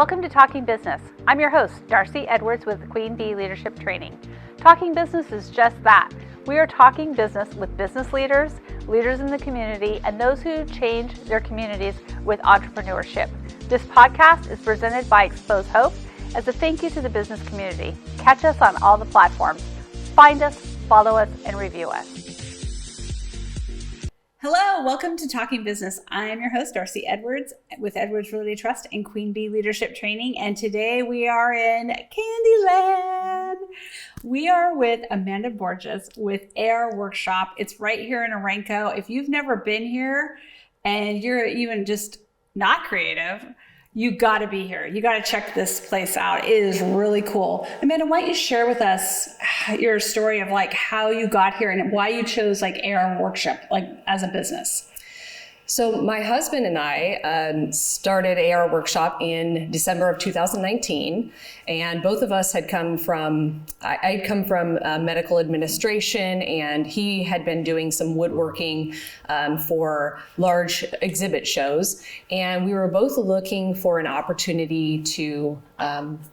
Welcome to Talking Business. I'm your host, Darcey Edwards with Queen Bee Leadership Training. Talking Business is just that. We are talking business with business leaders, leaders in the community, and those who change their communities with entrepreneurship. This podcast is presented by Xpose Hope as a thank you to the business community. Catch us on all the platforms. Find us, follow us, and review us. Hello, welcome to Talking Business. I am your host, Darcey Edwards with Edwards Realty Trust and Queen Bee Leadership Training. And today we are in Candyland. We are with Amanda Borges with A&R Workshop. It's right here in Orenco. If you've never been here and you're even just not creative, you got to be here. You got to check this place out. It is really cool. Amanda, why don't you share with us your story of like how you got here and why you chose like A&R Workshop like as a business? So my husband and I started A&R Workshop in December of 2019, and both of us had come from, I'd come from medical administration, and he had been doing some woodworking for large exhibit shows, and we were both looking for an opportunity to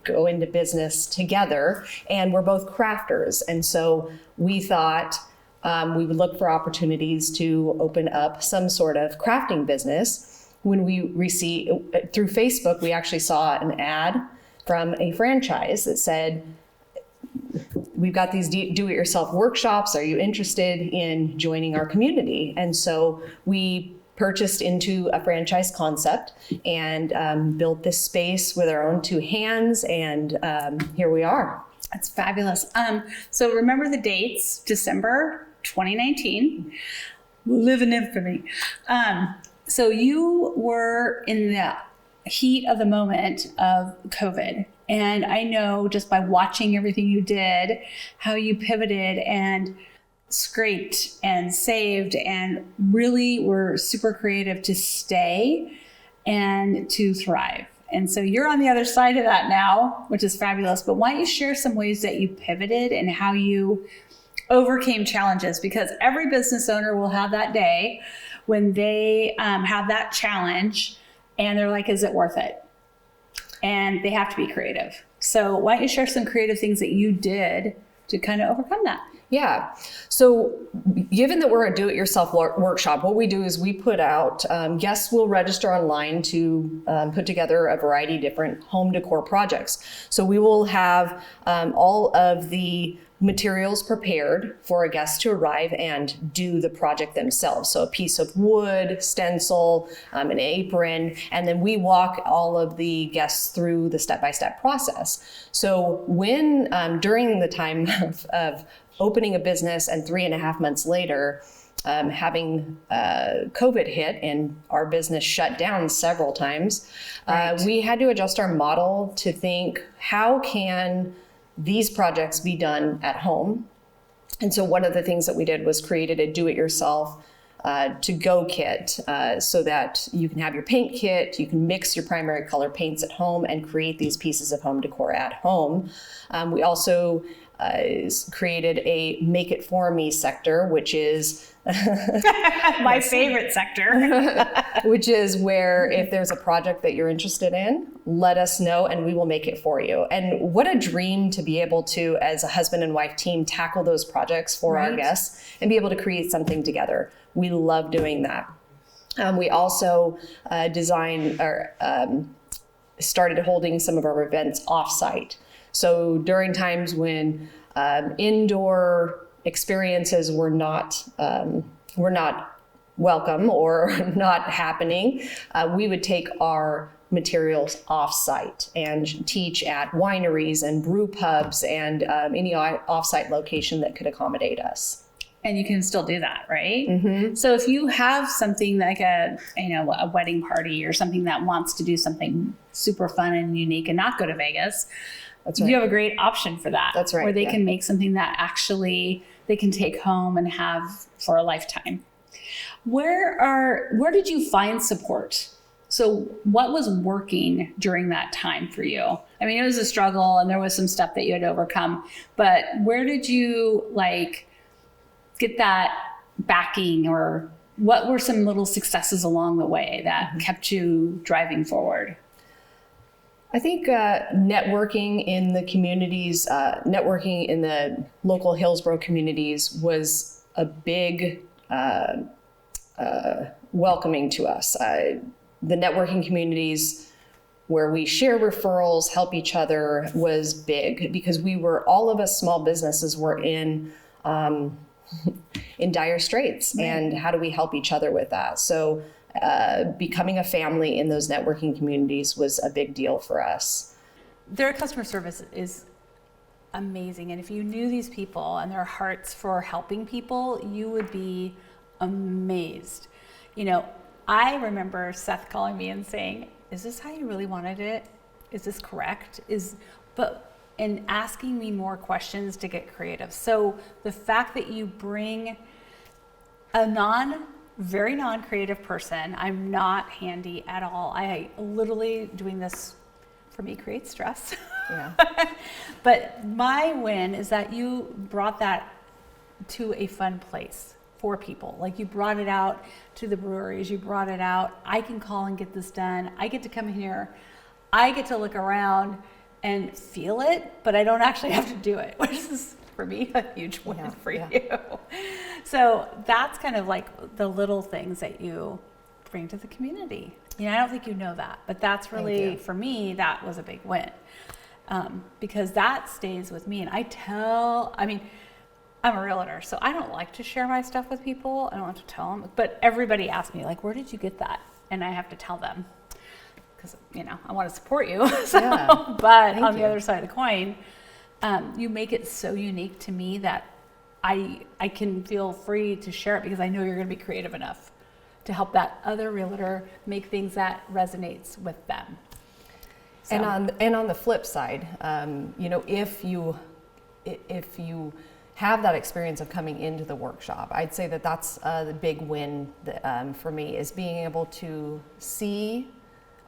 go into business together, and we're both crafters, and so we thought, we would look for opportunities to open up some sort of crafting business. When we received, through Facebook, we actually saw an ad from a franchise that said, we've got these do-it-yourself workshops. Are you interested in joining our community? And so we purchased into a franchise concept and built this space with our own two hands. And here we are. That's fabulous. So remember the dates, December 2019, live in infamy. So you were in the heat of the moment of COVID. And I know just by watching everything you did, how you pivoted and scraped and saved and really were super creative to stay and to thrive. And so you're on the other side of that now, which is fabulous. But why don't you share some ways that you pivoted and how you overcame challenges? Because every business owner will have that day when they have that challenge and they're like, is it worth it? And they have to be creative. So why don't you share some creative things that you did to kind of overcome that? Yeah. So given that we're a do-it-yourself workshop, what we do is we put out, guests will register online to put together a variety of different home decor projects. So we will have all of the materials prepared for a guest to arrive and do the project themselves. So a piece of wood, stencil, an apron, and then we walk all of the guests through the step-by-step process. So when, during the time of opening a business and 3.5 months later, having COVID hit and our business shut down several times, right. We had to adjust our model to think, how can these projects be done at home? And so one of the things that we did was created a do-it-yourself to-go kit so that you can have your paint kit, you can mix your primary color paints at home and create these pieces of home decor at home. We also created a make it for me sector, which is my favorite sector, which is where if there's a project that you're interested in, let us know and we will make it for you. And what a dream to be able to, as a husband and wife team, tackle those projects for right. our guests and be able to create something together. We love doing that. We also designed or started holding some of our events offsite. So during times when indoor experiences were not welcome or not happening, we would take our materials offsite and teach at wineries and brew pubs and any offsite location that could accommodate us. And you can still do that, right? Mm-hmm. So if you have something like a wedding party or something that wants to do something super fun and unique and not go to Vegas, that's right. You have a great option for that. That's right. Where they can make something that actually they can take home and have for a lifetime. Where did you find support? So what was working during that time for you? I mean, it was a struggle and there was some stuff that you had to overcome, but where did you get that backing, or what were some little successes along the way that kept you driving forward? I think networking in the communities, networking in the local Hillsboro communities was a big welcoming to us. The networking communities where we share referrals, help each other was big because all of us small businesses were in dire straits. Right. And how do we help each other with that? So becoming a family in those networking communities was a big deal for us. Their customer service is amazing. And if you knew these people and their hearts for helping people, you would be amazed. I remember Seth calling me and saying, is this how you really wanted it? Is this correct? And asking me more questions to get creative. So the fact that you bring a very non-creative person, I'm not handy at all. I literally doing this for me creates stress. Yeah. But my win is that you brought that to a fun place for people. Like you brought it out to the breweries, you brought it out. I can call and get this done. I get to come here. I get to look around and feel it, but I don't actually have to do it, which is for me a huge win for you. So that's kind of like the little things that you bring to the community. I don't think you know that, but that's really, for me, that was a big win. Because that stays with me. And I'm a realtor, so I don't like to share my stuff with people. I don't like to tell them, but everybody asks me, like, where did you get that? And I have to tell them because, I want to support you. But on the other side of the coin, you make it so unique to me that I can feel free to share it because I know you're going to be creative enough to help that other realtor make things that resonates with them. So. And on the flip side, if you have that experience of coming into the workshop, I'd say that that's the big win for me is being able to see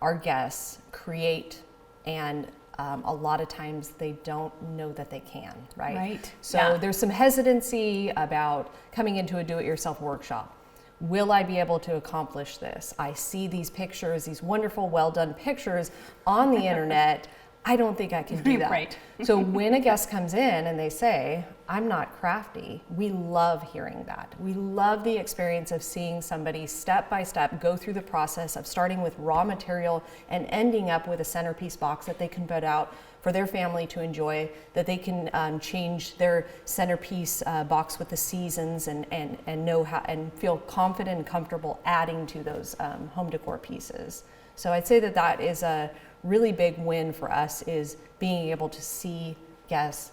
our guests create, and a lot of times they don't know that they can, right? Right. So there's some hesitancy about coming into a do-it-yourself workshop. Will I be able to accomplish this? I see these pictures, these wonderful, well-done pictures on the internet. I don't think I can do that. Right. So when a guest comes in and they say, I'm not crafty, we love hearing that. We love the experience of seeing somebody step by step go through the process of starting with raw material and ending up with a centerpiece box that they can put out for their family to enjoy, that they can change their centerpiece box with the seasons and know how and feel confident and comfortable adding to those home decor pieces. So I'd say that is a really big win for us, is being able to see guests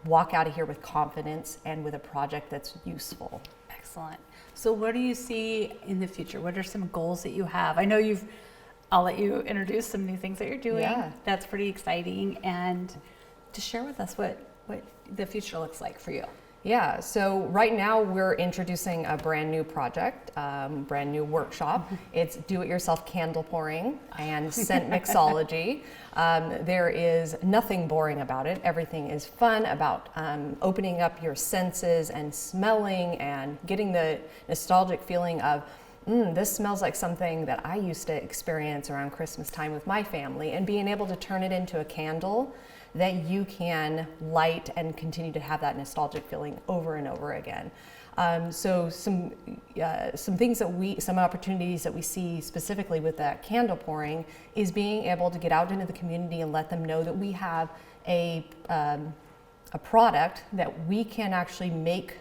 walk out of here with confidence and with a project that's useful. Excellent. So what do you see in the future? What are some goals that you have? I know I'll let you introduce some new things that you're doing. Yeah. That's pretty exciting. And to share with us what the future looks like for you. Yeah, so right now we're introducing a brand new project, brand new workshop. It's do-it-yourself candle pouring and scent mixology. There is nothing boring about it. Everything is fun about opening up your senses and smelling and getting the nostalgic feeling of, this smells like something that I used to experience around Christmas time with my family, and being able to turn it into a candle that you can light and continue to have that nostalgic feeling over and over again. So some things some opportunities that we see specifically with that candle pouring is being able to get out into the community and let them know that we have a product that we can actually make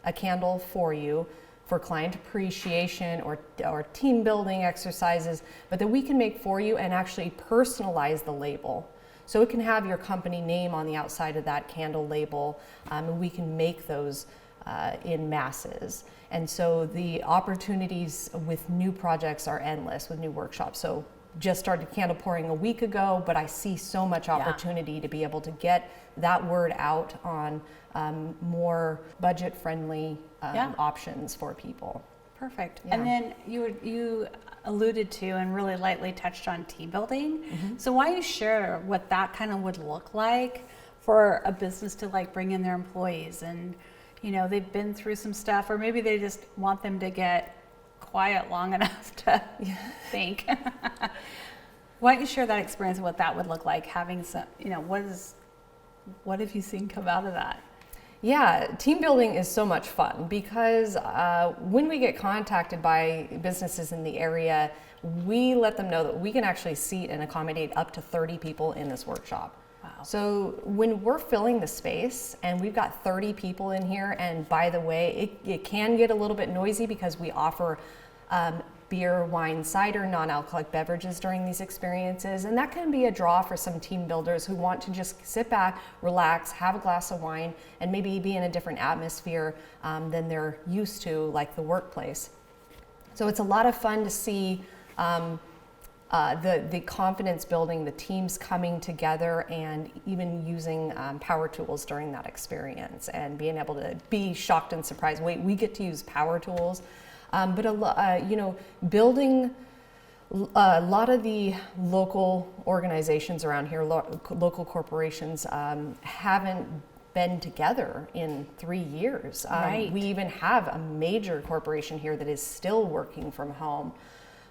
a candle for you for client appreciation or team building exercises, but that we can make for you and actually personalize the label. So it can have your company name on the outside of that candle label, and we can make those in masses. And so the opportunities with new projects are endless with new workshops. So just started candle pouring a week ago, but I see so much opportunity to be able to get that word out on more budget-friendly options for people. Perfect. Yeah. And then you alluded to and really lightly touched on team building. Mm-hmm. So why don't you share what that kind of would look like for a business to like bring in their employees, and they've been through some stuff, or maybe they just want them to get quiet long enough to think. Why don't you share that experience and what that would look like, having some, what have you seen come out of that? Yeah, team building is so much fun because when we get contacted by businesses in the area, we let them know that we can actually seat and accommodate up to 30 people in this workshop. Wow. So when we're filling the space and we've got 30 people in here, and by the way, it can get a little bit noisy because we offer beer, wine, cider, non-alcoholic beverages during these experiences. And that can be a draw for some team builders who want to just sit back, relax, have a glass of wine, and maybe be in a different atmosphere than they're used to, like the workplace. So it's a lot of fun to see the confidence building, the teams coming together, and even using power tools during that experience, and being able to be shocked and surprised. Wait, we get to use power tools? Building a lot of the local organizations around here, local corporations, haven't been together in 3 years. Right. We even have a major corporation here that is still working from home.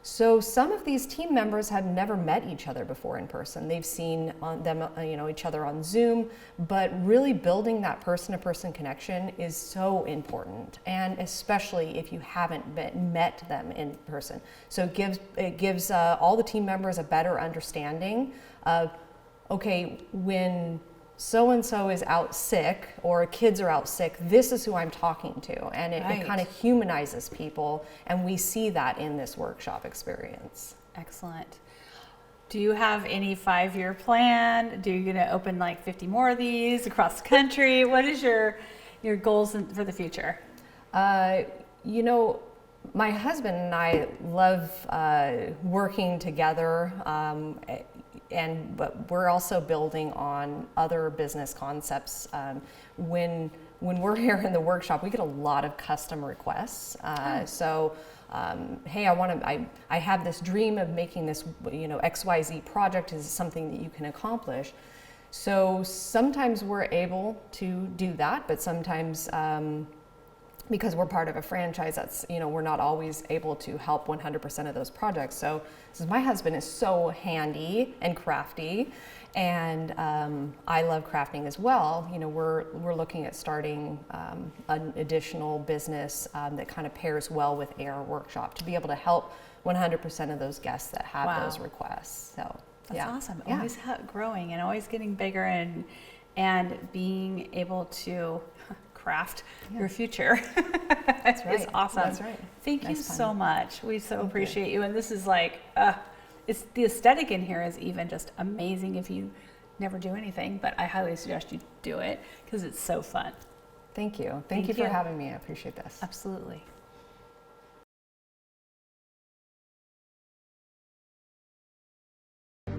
So some of these team members have never met each other before in person. They've seen each other on Zoom, but really building that person-to-person connection is so important, and especially if you haven't met them in person. So it gives all the team members a better understanding of, okay, when so-and-so is out sick or kids are out sick, this is who I'm talking to. And it kind of humanizes people, and we see that in this workshop experience. Excellent. Do you have any 5-year plan? Do you going to open like 50 more of these across the country? What is your goals for the future? My husband and I love working together, but we're also building on other business concepts. When we're here in the workshop, we get a lot of custom requests. Hey, I have this dream of making this, XYZ project is something that you can accomplish. So sometimes we're able to do that, but sometimes because we're part of a franchise, that's, we're not always able to help 100% of those projects. So my husband is so handy and crafty, and I love crafting as well. We're looking at starting an additional business that kind of pairs well with A&R Workshop to be able to help 100% of those guests that have those requests. So that's awesome. Always growing and always getting bigger, and being able to craft your future. That's right. It's awesome. That's right. Thank you so much. We so appreciate you. And this is like, it's the aesthetic in here is even just amazing if you never do anything, but I highly suggest you do it because it's so fun. Thank you. Thank you for having me. I appreciate this. Absolutely.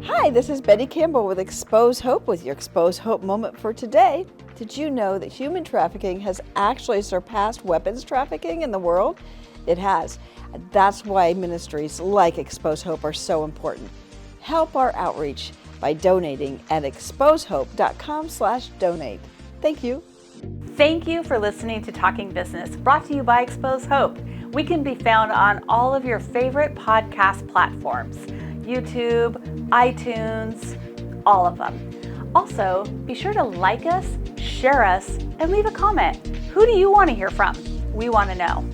Hi, this is Betty Campbell with Xpose Hope with your Xpose Hope moment for today. Did you know that human trafficking has actually surpassed weapons trafficking in the world? It has. That's why ministries like Xpose Hope are so important. Help our outreach by donating at xposehope.com/donate. Thank you. Thank you for listening to Talking Business, brought to you by Xpose Hope. We can be found on all of your favorite podcast platforms, YouTube, iTunes, all of them. Also, be sure to like us, share us, and leave a comment. Who do you want to hear from? We want to know.